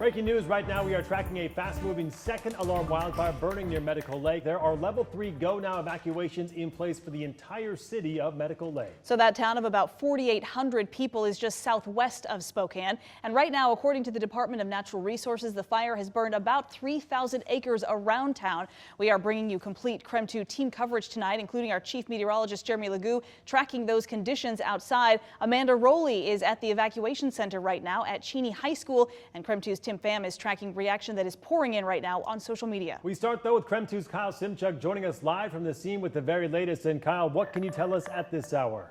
Breaking news right now, we are tracking a fast-moving second alarm wildfire burning near Medical Lake. There are level 3 go now evacuations in place for the entire city of Medical Lake. So that town of about 4,800 people is just southwest of Spokane. And right now, according to the Department of Natural Resources, the fire has burned about 3,000 acres around town. We are bringing you complete KREM 2 team coverage tonight, including our chief meteorologist, Jeremy Legoo, tracking those conditions outside. Amanda Rowley is at the evacuation center right now at Cheney High School, and KREM 2's Tim Pham is tracking reaction that is pouring in right now on social media. We start though with KREM 2's Kyle Simchuk joining us live from the scene with the very latest. And Kyle, what can you tell us at this hour?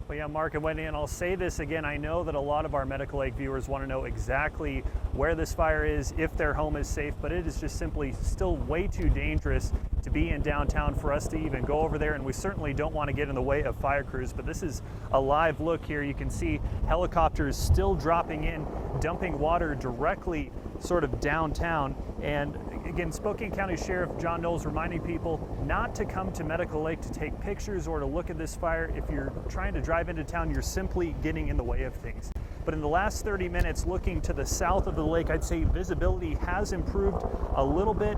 Well, yeah, Mark and Wendy, and I'll say this again, I know that a lot of our Medical Lake viewers want to know exactly where this fire is, if their home is safe, but it is just simply still way too dangerous to be in downtown for us to even go over there, and we certainly don't want to get in the way of fire crews. But this is a live look here. You can see helicopters still dropping in, dumping water directly sort of downtown. And again, Spokane County Sheriff John Knowles reminding people not to come to Medical Lake to take pictures or to look at this fire. If you're trying to drive into town, you're simply getting in the way of things. But in the last 30 minutes, looking to the south of the lake, I'd say visibility has improved a little bit.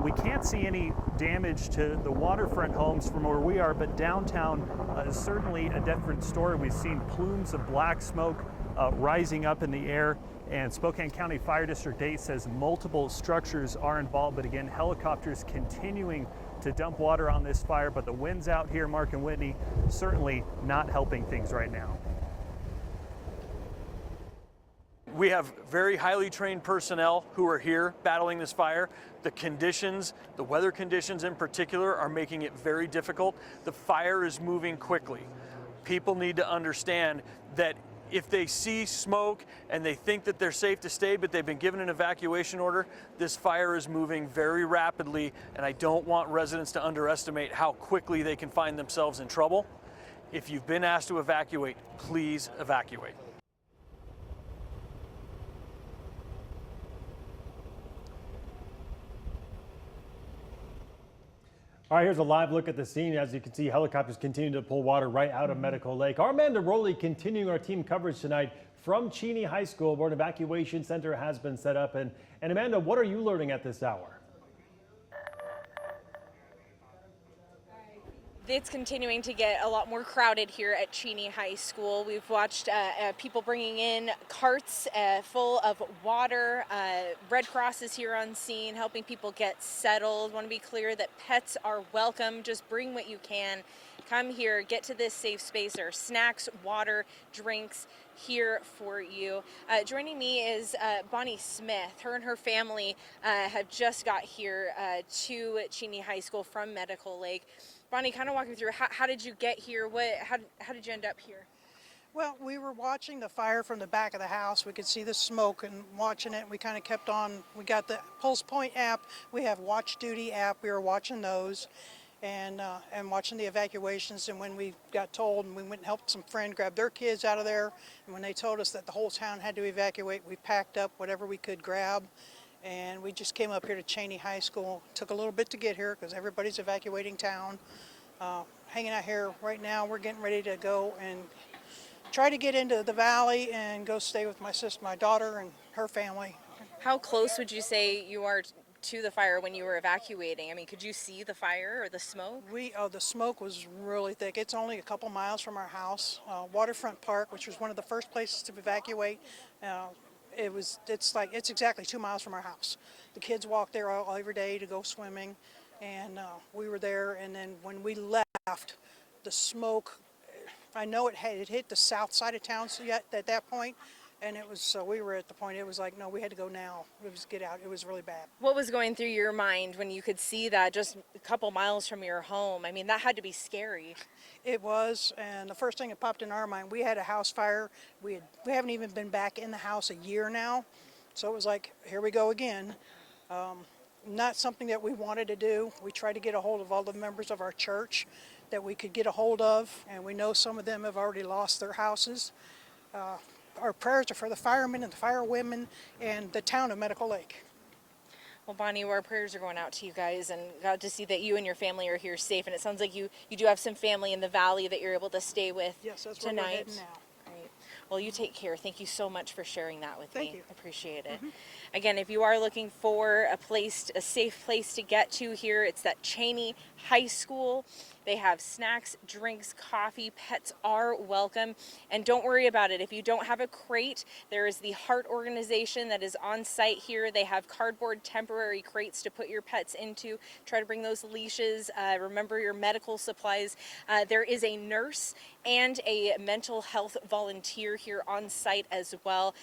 We can't see any damage to the waterfront homes from where we are, but downtown is certainly a different story. We've seen plumes of black smoke rising up in the air, and Spokane County Fire District 8 says multiple structures are involved, but again, helicopters continuing to dump water on this fire, but the winds out here, Mark and Whitney, certainly not helping things right now. We have very highly trained personnel who are here battling this fire. The conditions, the weather conditions in particular, are making it very difficult. The fire is moving quickly. People need to understand that if they see smoke and they think that they're safe to stay, but they've been given an evacuation order, this fire is moving very rapidly, and I don't want residents to underestimate how quickly they can find themselves in trouble. If you've been asked to evacuate, please evacuate. All right, here's a live look at the scene. As you can see, helicopters continue to pull water right out of Medical Lake. Our Amanda Rowley continuing our team coverage tonight from Cheney High School, where an evacuation center has been set up. And Amanda, what are you learning at this hour? It's continuing to get a lot more crowded here at Cheney High School. We've watched people bringing in carts full of water. Red Cross is here on scene, helping people get settled. Want to be clear that pets are welcome. Just bring what you can. Come here, get to this safe space. There are snacks, water, drinks here for you. Joining me is Bonnie Smith. Her and her family have just got here to Cheney High School from Medical Lake. Bonnie, kind of walk me through, how did you get here? How did you end up here? Well, we were watching the fire from the back of the house. We could see the smoke and watching it. We kind of kept on. We got the Pulse Point app. We have Watch Duty app. We were watching those and watching the evacuations. And when we got told, and we went and helped some friend grab their kids out of there. And when they told us that the whole town had to evacuate, we packed up whatever we could grab. And we just came up here to Cheney High School. Took a little bit to get here because everybody's evacuating town. Hanging out here right now. We're getting ready to go and try to get into the valley and go stay with my sister, my daughter, and her family. How close would you say you are to the fire when you were evacuating? I mean, could you see the fire or the smoke? The smoke was really thick. It's only a couple miles from our house. Waterfront Park, which was one of the first places to evacuate. It's exactly 2 miles from our house. The kids walk there every day to go swimming, and we were there. And then when we left, the smoke, I know it hit the south side of town at that point, and it was, so we were at the point, it was like, no, we had to go now. It was get out. It was really bad. What was going through your mind when you could see that just a couple miles from your home? I mean, that had to be scary. It was, and the first thing that popped in our mind, we had a house fire. We haven't even been back in the house a year now, so it was like, here we go again. Not something that we wanted to do. We tried to get a hold of all the members of our church that we could get a hold of, and we know some of them have already lost their houses. Our prayers are for the firemen and the firewomen and the town of Medical Lake. Well, Bonnie, our prayers are going out to you guys, and glad to see that you and your family are here safe. And it sounds like you do have some family in the valley that you're able to stay with yes, that's tonight. Where we're heading now. Right. Well, you take care. Thank you so much for sharing that with me. Thank you. I appreciate it. Again, if you are looking for a safe place to get to here, it's that Cheney High School. They have snacks, drinks, coffee. Pets are welcome. And don't worry about it. If you don't have a crate, there is the Heart organization that is on site here. They have cardboard temporary crates to put your pets into. Try to bring those leashes. Remember your medical supplies. There is a nurse and a mental health volunteer here on site as well,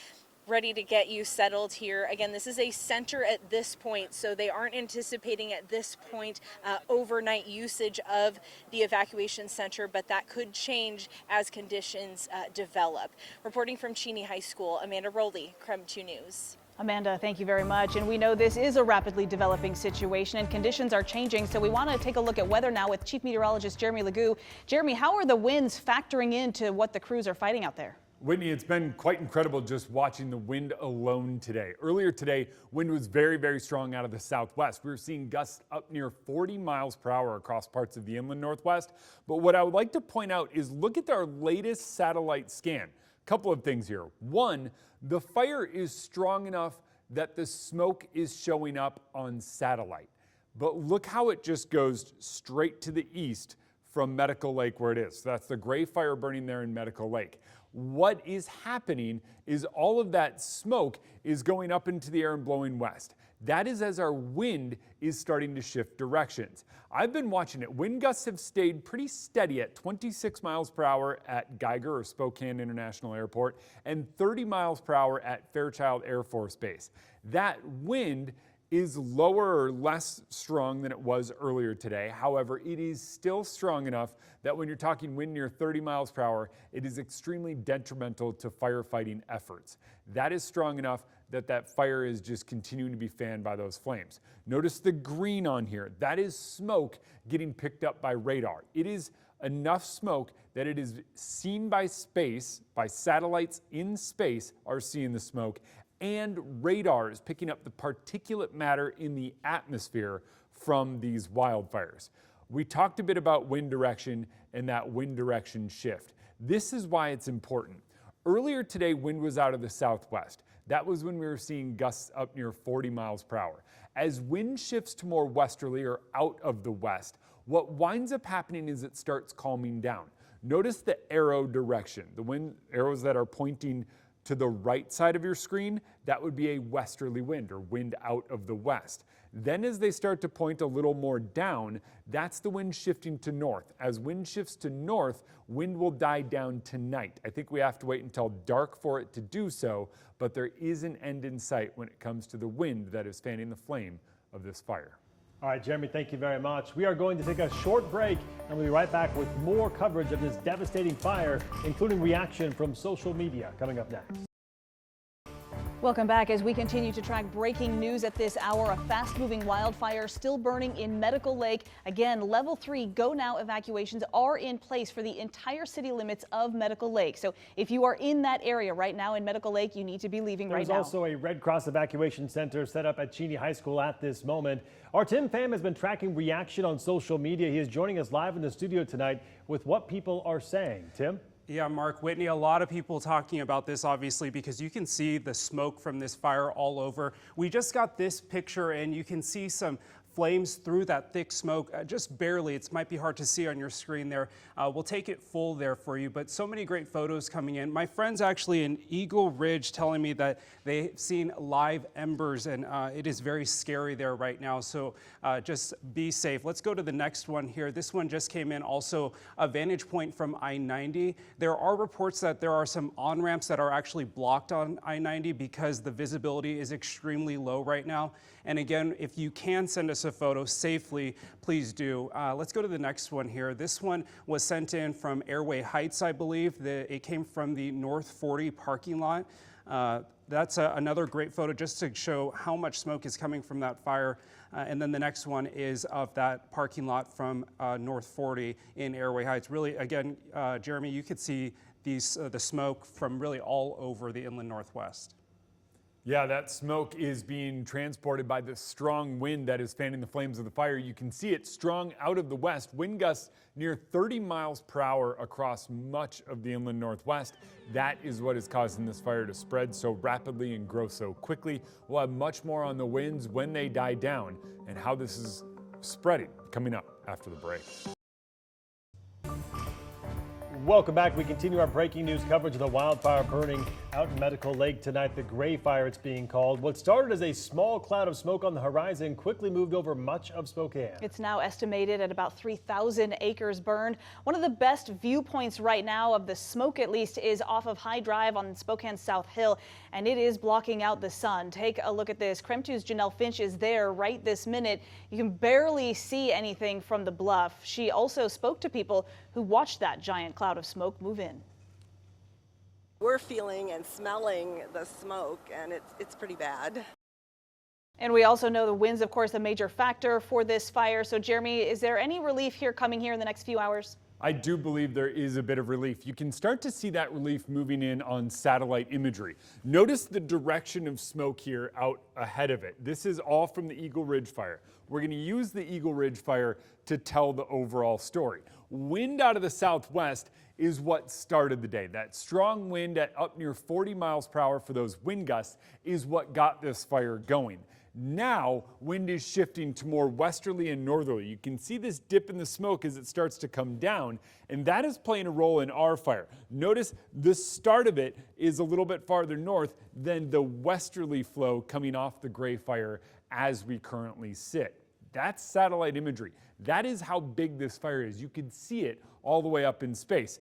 ready to get you settled here. Again, this is a center at this point, so they aren't anticipating at this point overnight usage of the evacuation center, but that could change as conditions develop. Reporting from Cheney High School, Amanda Rowley, KREM 2 News. Amanda, thank you very much. And we know this is a rapidly developing situation and conditions are changing. So we want to take a look at weather now with Chief Meteorologist Jeremy Legoo. Jeremy, how are the winds factoring into what the crews are fighting out there? Whitney, it's been quite incredible just watching the wind alone today. Earlier today, wind was very, very strong out of the southwest. We were seeing gusts up near 40 miles per hour across parts of the inland northwest. But what I would like to point out is look at our latest satellite scan. A couple of things here. One, the fire is strong enough that the smoke is showing up on satellite. But look how it just goes straight to the east from Medical Lake where it is. So that's the gray fire burning there in Medical Lake. What is happening is all of that smoke is going up into the air and blowing west. That is as our wind is starting to shift directions. I've been watching it. Wind gusts have stayed pretty steady at 26 miles per hour at Geiger or Spokane International Airport and 30 miles per hour at Fairchild Air Force Base. That wind is lower or less strong than it was earlier today. However, it is still strong enough that when you're talking wind near 30 miles per hour, it is extremely detrimental to firefighting efforts. That is strong enough that that fire is just continuing to be fanned by those flames. Notice the green on here. That is smoke getting picked up by radar. It is enough smoke that it is seen by space, by satellites in space are seeing the smoke, and radar is picking up the particulate matter in the atmosphere from these wildfires. We talked a bit about wind direction and that wind direction shift. This is why it's important. Earlier today, wind was out of the southwest. That was when we were seeing gusts up near 40 miles per hour. As wind shifts to more westerly or out of the west, what winds up happening is it starts calming down. Notice the arrow direction, the wind arrows that are pointing to the right side of your screen, that would be a westerly wind or wind out of the west. Then as they start to point a little more down, that's the wind shifting to north. As wind shifts to north, wind will die down tonight. I think we have to wait until dark for it to do so, but there is an end in sight when it comes to the wind that is fanning the flame of this fire. All right, Jeremy, thank you very much. We are going to take a short break and we'll be right back with more coverage of this devastating fire, including reaction from social media coming up next. Welcome back as we continue to track breaking news at this hour. A fast-moving wildfire still burning in Medical Lake. Again, level 3 go now evacuations are in place for the entire city limits of Medical Lake. So if you are in that area right now in Medical Lake, you need to be leaving right now. There's also a Red Cross evacuation center set up at Cheney High School at this moment. Our Tim Pham has been tracking reaction on social media. He is joining us live in the studio tonight with what people are saying. Tim? Yeah, Mark, Whitney, a lot of people talking about this, obviously, because you can see the smoke from this fire all over. We just got this picture and you can see some flames through that thick smoke, just barely. It might be hard to see on your screen there. We'll take it full there for you, but so many great photos coming in. My friend's actually in Eagle Ridge telling me that they've seen live embers and it is very scary there right now. So just be safe. Let's go to the next one here. This one just came in, also a vantage point from I-90. There are reports that there are some on-ramps that are actually blocked on I-90 because the visibility is extremely low right now. And again, if you can send us a photo safely, please do. Let's go to the next one here. This one was sent in from Airway Heights, I believe. It came from the North 40 parking lot. That's another great photo just to show how much smoke is coming from that fire. And then the next one is of that parking lot from North 40 in Airway Heights. Really, again, Jeremy, you could see the smoke from really all over the inland northwest. Yeah, that smoke is being transported by the strong wind that is fanning the flames of the fire. You can see it strong out of the west, wind gusts near 30 miles per hour across much of the inland northwest. That is what is causing this fire to spread so rapidly and grow so quickly. We'll have much more on the winds when they die down and how this is spreading coming up after the break. Welcome back. We continue our breaking news coverage of the wildfire burning out in Medical Lake tonight. The gray fire, it's being called. What started as a small cloud of smoke on the horizon quickly moved over much of Spokane. It's now estimated at about 3,000 acres burned. One of the best viewpoints right now of the smoke, at least, is off of High Drive on Spokane's South Hill, and it is blocking out the sun. Take a look at this. KREM 2's Janelle Finch is there right this minute. You can barely see anything from the bluff. She also spoke to people who watched that giant cloud of smoke move in. We're feeling and smelling the smoke, and it's pretty bad. And we also know the winds, of course, a major factor for this fire. So, Jeremy, is there any relief coming here in the next few hours? I do believe there is a bit of relief. You can start to see that relief moving in on satellite imagery. Notice the direction of smoke here out ahead of it. This is all from the Eagle Ridge fire. We're going to use the Eagle Ridge fire to tell the overall story. Wind out of the southwest is what started the day. That strong wind at up near 40 miles per hour for those wind gusts is what got this fire going. Now, wind is shifting to more westerly and northerly. You can see this dip in the smoke as it starts to come down, and that is playing a role in our fire. Notice the start of it is a little bit farther north than the westerly flow coming off the gray fire as we currently sit. That's satellite imagery. That is how big this fire is. You can see it all the way up in space.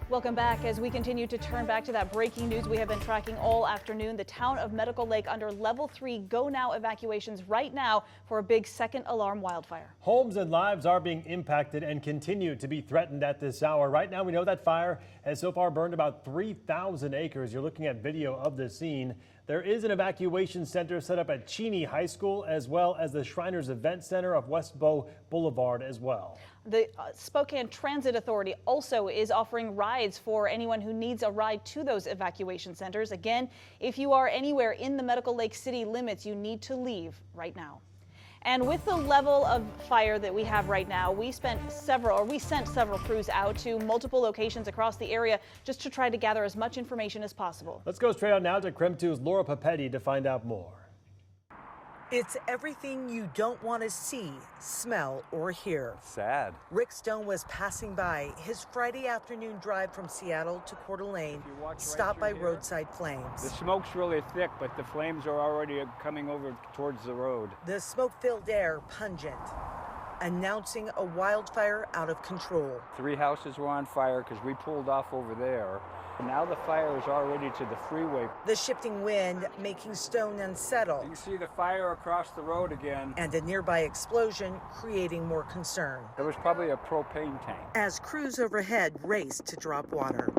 Welcome back as we continue to turn back to that breaking news we have been tracking all afternoon. The town of Medical Lake under level 3 go now evacuations right now for a big second alarm wildfire. Homes and lives are being impacted and continue to be threatened at this hour. Right now, we know that fire has so far burned about 3,000 acres. You're looking at video of the scene. There is an evacuation center set up at Cheney High School, as well as the Shriners Event Center of West Bow Boulevard as well. The Spokane Transit Authority also is offering rides for anyone who needs a ride to those evacuation centers. Again, if you are anywhere in the Medical Lake city limits, you need to leave right now. And with the level of fire that we have right now, we sent several crews out to multiple locations across the area just to try to gather as much information as possible. Let's go straight on now to KREM 2's Laura Papetti to find out more. It's everything you don't want to see, smell, or hear. Sad. Rick Stone was passing by his Friday afternoon drive from Seattle to Coeur d'Alene, stopped by roadside flames. The smoke's really thick, but the flames are already coming over towards the road. The smoke-filled air pungent, announcing a wildfire out of control. 3 houses were on fire because we pulled off over there. Now the fire is already to the freeway. The shifting wind making Stone unsettled. You can see the fire across the road again. And a nearby explosion creating more concern. It was probably a propane tank. As crews overhead race to drop water.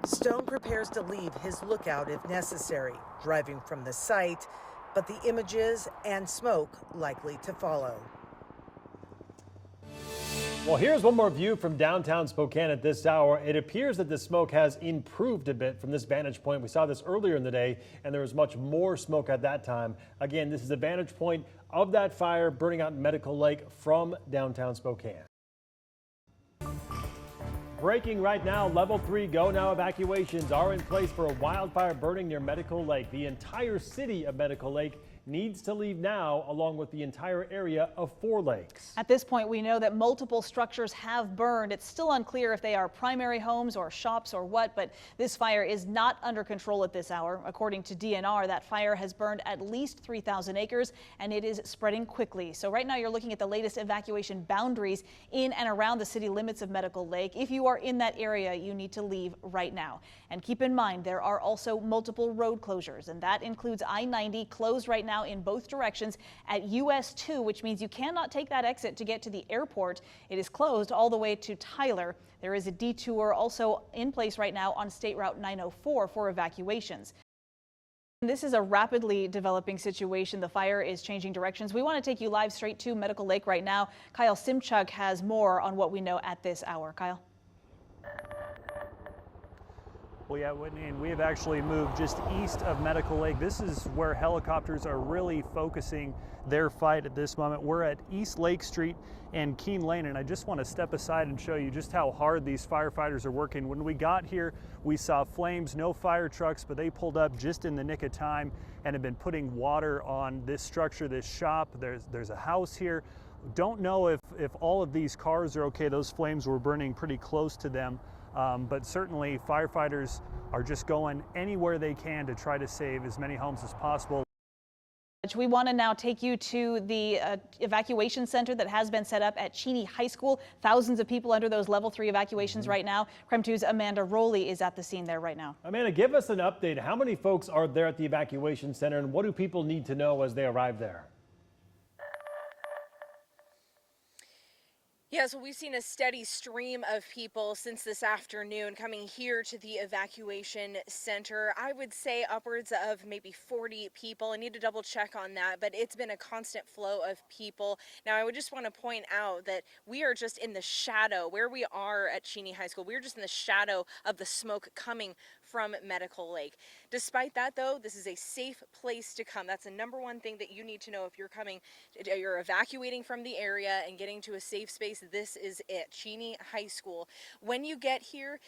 Stone prepares to leave his lookout if necessary, driving from the site, but the images and smoke likely to follow. Well, here's one more view from downtown Spokane at this hour. It appears that the smoke has improved a bit from this vantage point. We saw this earlier in the day, and there was much more smoke at that time. Again, this is a vantage point of that fire burning out in Medical Lake from downtown Spokane. Breaking right now, level 3 go now evacuations are in place for a wildfire burning near Medical Lake. The entire city of Medical Lake needs to leave now, along with the entire area of 4 Lakes. At this point, we know that multiple structures have burned. It's still unclear if they are primary homes or shops or what, but this fire is not under control at this hour. According to DNR, that fire has burned at least 3,000 acres, and it is spreading quickly. So right now, you're looking at the latest evacuation boundaries in and around the city limits of Medical Lake. If you are in that area, you need to leave right now. And keep in mind, there are also multiple road closures, and that includes I-90 closed right now in both directions at US 2, which means you cannot take that exit to get to the airport. It is closed all the way to Tyler. There is a detour also in place right now on State Route 904 for evacuations. This is a rapidly developing situation. The fire is changing directions. We want to take you live straight to Medical Lake right now. Kyle Simchuk has more on what we know at this hour. Kyle. Well, yeah, Whitney, and we have actually moved just east of Medical Lake. This is where helicopters are really focusing their fight at this moment. We're at East Lake Street and Keene Lane, and I just want to step aside and show you just how hard these firefighters are working. When we got here, we saw flames, no fire trucks, but they pulled up just in the nick of time and have been putting water on this structure, this shop. There's a house here. Don't know if all of these cars are okay. Those flames were burning pretty close to them. But certainly firefighters are just going anywhere they can to try to save as many homes as possible. We want to now take you to the evacuation center that has been set up at Cheney High School. Thousands of people under those level 3 evacuations right now. KREM 2's Amanda Rowley is at the scene there right now. Amanda, give us an update. How many folks are there at the evacuation center, and what do people need to know as they arrive there? Yeah, so we've seen a steady stream of people since this afternoon coming here to the evacuation center. I would say upwards of maybe 40 people. I need to double check on that, but it's been a constant flow of people. Now, I would just want to point out that we are just in the shadow where we are at Cheney High School. We're just in the shadow of the smoke coming from Medical Lake. Despite that, though, this is a safe place to come. That's the #1 thing that you need to know if you're evacuating from the area and getting to a safe space. This is it, Cheney High School. When you get here,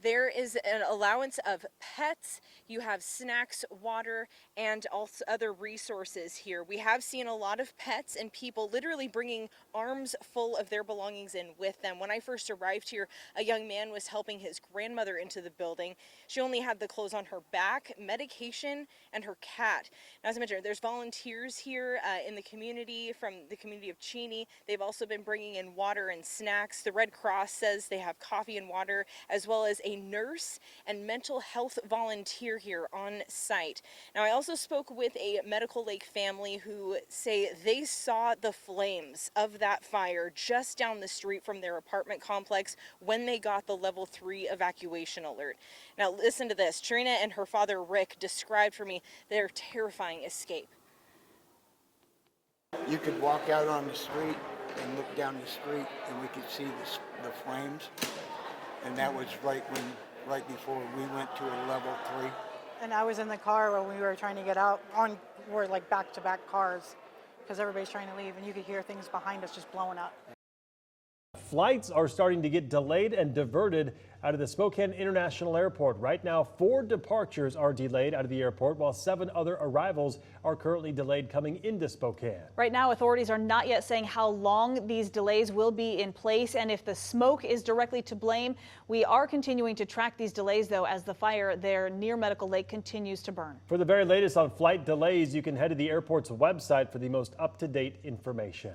there is an allowance of pets. You have snacks, water, and also other resources here. We have seen a lot of pets and people literally bringing arms full of their belongings in with them. When I first arrived here, a young man was helping his grandmother into the building. She only had the clothes on her back, medication, and her cat. Now, as I mentioned, there's volunteers here in the community from the community of Cheney. They've also been bringing in water and snacks. The Red Cross says they have coffee and water, as well as a nurse and mental health volunteer here on site. Now, I also spoke with a Medical Lake family who say they saw the flames of that fire just down the street from their apartment complex when they got the level 3 evacuation alert. Now, listen to this. Trina and her father Rick described for me their terrifying escape. You could walk out on the street and look down the street and we could see the flames, and that was right before we went to a level 3. And I was in the car when we were trying to get out. We're like back-to-back cars because everybody's trying to leave, and you could hear things behind us just blowing up. Flights are starting to get delayed and diverted out of the Spokane International Airport. Right now, 4 departures are delayed out of the airport, while 7 other arrivals are currently delayed coming into Spokane. Right now, authorities are not yet saying how long these delays will be in place and if the smoke is directly to blame. We are continuing to track these delays, though, as the fire there near Medical Lake continues to burn. For the very latest on flight delays, you can head to the airport's website for the most up-to-date information.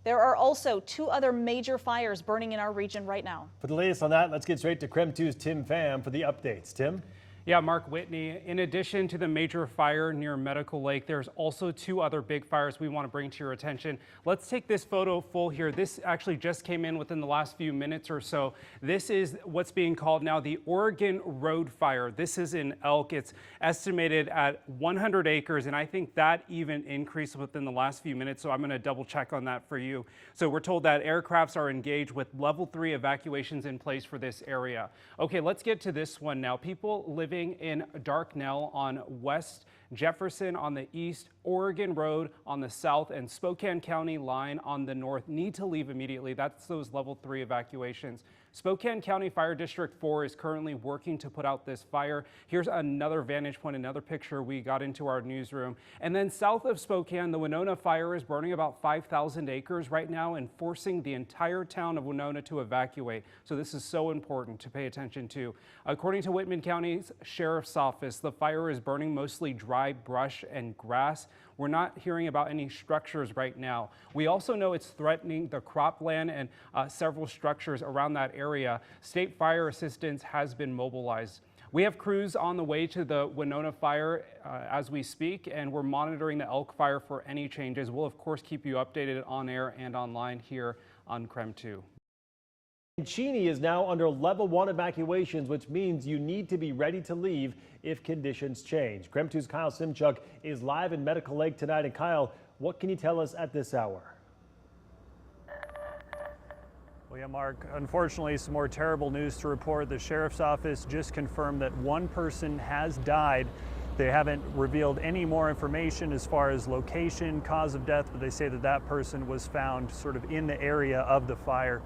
There are also 2 other major fires burning in our region right now. For the latest on that, let's get straight to KREM 2's Tim Pham for the updates. Tim? Yeah, Mark, Whitney, in addition to the major fire near Medical Lake, there's also 2 other big fires we want to bring to your attention. Let's take this photo full here. This actually just came in within the last few minutes or so. This is what's being called now the Oregon Road Fire. This is in Elk. It's estimated at 100 acres, and I think that even increased within the last few minutes, so I'm going to double check on that for you. So we're told that aircrafts are engaged with level 3 evacuations in place for this area. Okay, let's get to this one now. People living in Darknell on West Jefferson on the east, Oregon Road on the south, and Spokane County line on the north need to leave immediately. That's those level 3 evacuations. Spokane County Fire District 4 is currently working to put out this fire. Here's another vantage point, another picture we got into our newsroom. And then south of Spokane, the Winona fire is burning about 5,000 acres right now and forcing the entire town of Winona to evacuate. So this is so important to pay attention to. According to Whitman County's Sheriff's Office, the fire is burning mostly dry brush and grass. We're not hearing about any structures right now. We also know it's threatening the cropland and several structures around that area. State fire assistance has been mobilized. We have crews on the way to the Winona fire as we speak, and we're monitoring the Elk fire for any changes. We'll, of course, keep you updated on air and online here on KREM 2. Cheney is now under level 1 evacuations, which means you need to be ready to leave if conditions change. KREM 2's Kyle Simchuk is live in Medical Lake tonight. And Kyle, what can you tell us at this hour? Well, yeah, Mark, unfortunately, some more terrible news to report. The sheriff's office just confirmed that one person has died. They haven't revealed any more information as far as location, cause of death, but they say that that person was found sort of in the area of the fire.